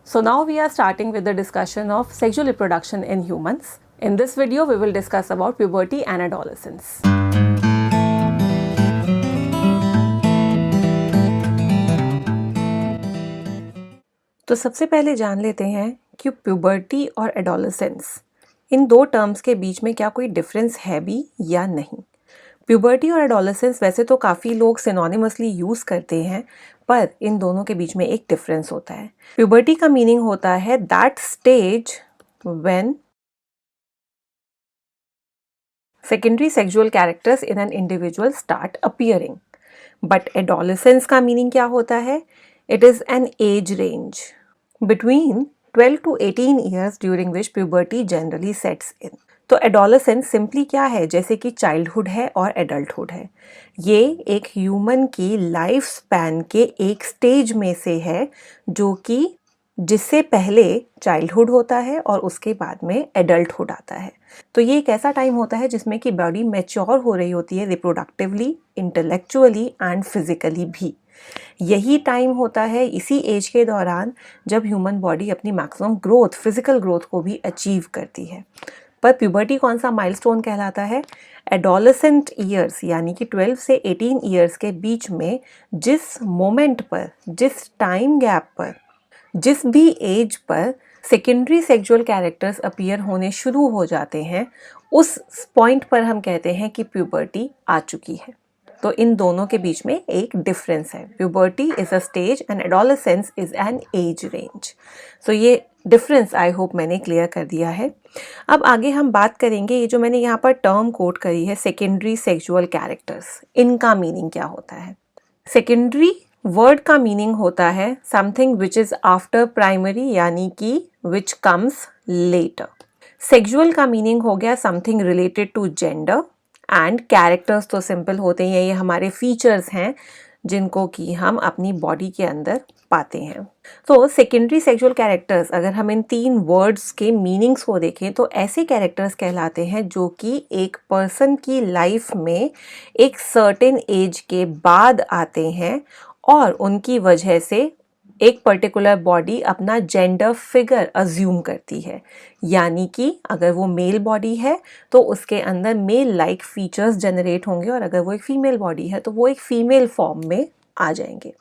So now we are starting with the discussion of sexual reproduction in humans. In this video, we will discuss about puberty and adolescence. तो सबसे पहले जान लेते हैं कि puberty और एडोलेसेंस इन दो टर्म्स के बीच में क्या कोई डिफरेंस है भी या नहीं। प्यूबर्टी और एडोलेसेंस वैसे तो काफ़ी लोग सिनोनिमसली यूज़ करते हैं, पर इन दोनों के बीच में एक डिफरेंस होता है। प्यूबर्टी का मीनिंग होता है that stage when secondary sexual characters in an individual start appearing. But adolescence का मीनिंग क्या होता है? It is an age range between 12 to 18 years during which puberty generally sets in. तो एडोलेसेंस सिंपली क्या है? जैसे कि चाइल्डहुड है और एडल्टहुड है। ये एक ह्यूमन की लाइफ स्पैन के एक स्टेज में से है जो कि जिससे पहले चाइल्डहुड होता है और उसके बाद में एडल्टहुड आता है। तो ये एक ऐसा टाइम होता है जिसमें कि बॉडी मैच्योर हो रही होती है रिप्रोडक्टिवली, इंटेलेक्चुअली एंड फिजिकली भी। यही टाइम होता है इसी एज के दौरान जब ह्यूमन बॉडी अपनी मैक्सिमम ग्रोथ, फिजिकल ग्रोथ को भी अचीव करती है। पर प्यूबर्टी कौन सा माइलस्टोन कहलाता है? एडोलेसेंट ईयर्स यानी कि 12 से 18 ईयर्स के बीच में जिस मोमेंट पर, जिस टाइम गैप पर, जिस भी as per secondary sexual characters appear होने शुरू हो जाते हैं, उस पॉइंट पर हम कहते हैं कि प्यूबर्टी आ चुकी है। तो इन दोनों के बीच में एक डिफरेंस है। Puberty is a stage and adolescence is an age range. So ये डिफरेंस आई होप मैंने क्लियर कर दिया है। अब आगे हम बात करेंगे, ये जो मैंने यहाँ पर टर्म कोट करी है सेकेंडरी सेक्सुअल कैरेक्टर्स, इनका मीनिंग क्या होता है। सेकेंडरी वर्ड का मीनिंग होता है something which is after primary यानी कि विच कम्स लेटर। सेक्सुअल का मीनिंग हो गया something related to gender and characters तो सिंपल होते हैं, ये हमारे फीचर्स हैं जिनको कि हम अपनी बॉडी के अंदर पाते हैं। तो सेकेंडरी सेक्सुअल कैरेक्टर्स, अगर हम इन तीन वर्ड्स के मीनिंग्स को देखें तो ऐसे कैरेक्टर्स कहलाते हैं जो कि एक पर्सन की लाइफ में एक सर्टेन एज के बाद आते हैं और उनकी वजह से एक पर्टिकुलर बॉडी अपना जेंडर फिगर अज्यूम करती है। यानी कि अगर वो मेल बॉडी है तो उसके अंदर मेल लाइक फीचर्स जनरेट होंगे और अगर वो एक फीमेल बॉडी है तो वो एक फीमेल फॉर्म में आ जाएंगे।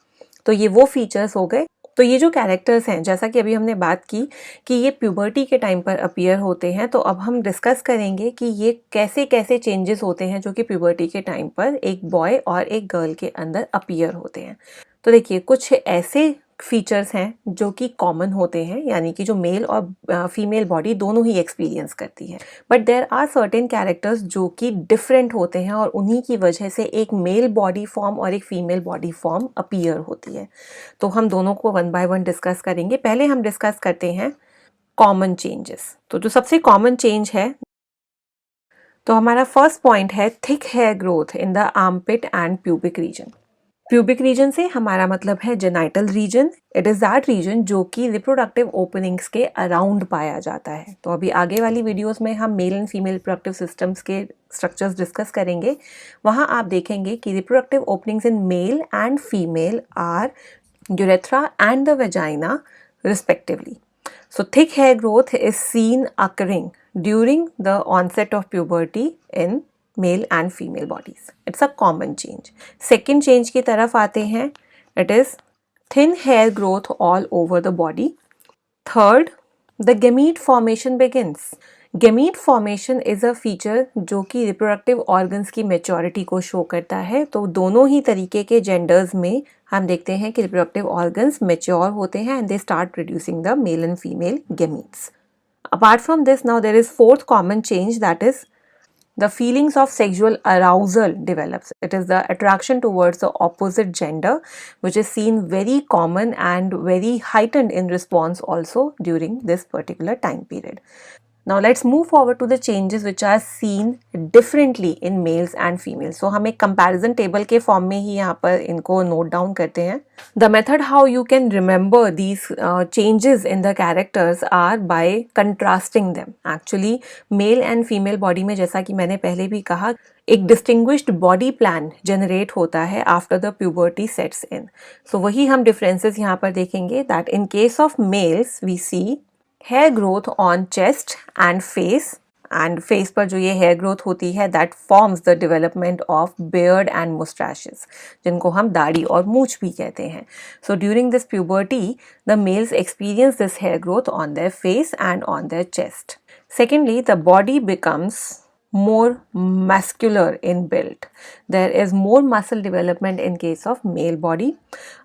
तो ये वो फीचर्स हो गए। तो ये जो कैरेक्टर्स हैं, जैसा कि अभी हमने बात की कि ये प्यूबर्टी के टाइम पर अपीयर होते हैं, तो अब हम डिस्कस करेंगे कि ये कैसे कैसे चेंजेस होते हैं जो कि प्यूबर्टी के टाइम पर एक बॉय और एक गर्ल के अंदर अपीयर होते हैं। तो देखिए, कुछ ऐसे फीचर्स हैं जो कि कॉमन होते हैं, यानी कि जो मेल और फीमेल बॉडी दोनों ही एक्सपीरियंस करती है। But there are certain characters जो कि डिफरेंट होते हैं और उन्हीं की वजह से एक मेल बॉडी फॉर्म और एक फीमेल बॉडी फॉर्म अपीयर होती है। तो हम दोनों को वन बाय वन डिस्कस करेंगे। पहले हम डिस्कस करते हैं कॉमन चेंजेस। तो जो सबसे कॉमन चेंज है, तो हमारा फर्स्ट पॉइंट है thick hair growth in the armpit and pubic region. Pubic region से हमारा मतलब है genital region. It is that region जो कि रिप्रोडक्टिव ओपनिंग्स के अराउंड पाया जाता है। तो अभी आगे वाली वीडियोस में हम male and female reproductive systems के स्ट्रक्चर्स डिस्कस करेंगे। वहाँ आप देखेंगे कि reproductive openings in male and female are urethra and the vagina respectively. So thick hair growth is seen occurring during the onset of puberty in male and female bodies. It's a common change. Second change की तरफ आते हैं. It is thin hair growth all over the body. Third, the gamete formation begins. Gamete formation is a feature जो कि reproductive organs की maturity को show करता है। तो दोनों ही तरीके के genders में हम देखते हैं कि reproductive organs mature होते हैं and they start producing the male and female gametes. Apart from this, now there is fourth common change, that is the feelings of sexual arousal develops. It is the attraction towards the opposite gender, which is seen very common and very heightened in response also during this particular time period. Now let's move forward to the changes which are seen differently in males and females. So हम एक comparison table के form में ही यहाँ पर इनको note down करते हैं. The method how you can remember these changes in the characters are by contrasting them. Actually male and female body में जैसा कि मैंने पहले भी कहा एक distinguished body plan generate होता है after the puberty sets in. So वही हम differences यहाँ पर देखेंगे that in case of males we see hair growth on chest and face पर जो ये hair growth होती है that forms the development of beard and mustaches जिनको हम दाढ़ी और मूछ भी कहते हैं. So during this puberty the males experience this hair growth on their face and on their chest. Secondly, the body becomes more muscular in build. There is more muscle development in case of male body.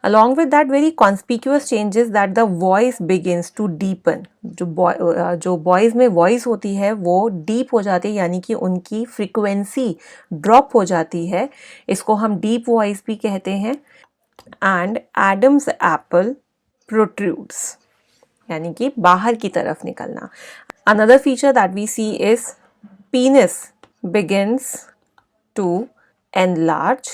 Along with that, very conspicuous changes that the voice begins to deepen. जो boys में voice होती है वो deep हो जाती है यानी कि उनकी frequency drop हो जाती है. इसको हम deep voice भी कहते हैं. And Adam's apple protrudes यानी कि बाहर की तरफ निकलना. Another feature that we see is penis begins to enlarge.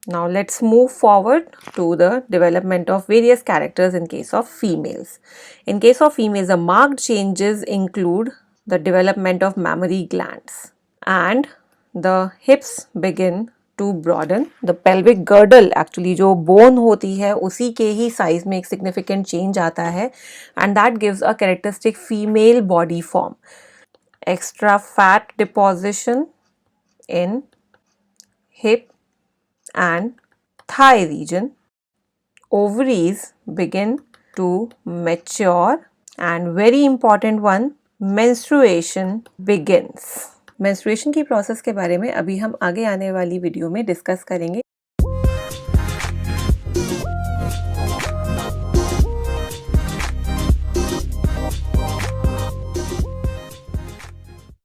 Now let's move forward to the development of various characters in case of females. In case of females, the marked changes include the development of mammary glands and the hips begin to broaden. The pelvic girdle actually जो bone होती है उसी के ही size में एक significant change आता है and that gives a characteristic female body form. Extra fat deposition in hip and thigh region. Ovaries begin to mature and very important one, menstruation begins. Menstruation की process के बारे में अभी हम आगे आने वाली वीडियो में डिस्कस करेंगे.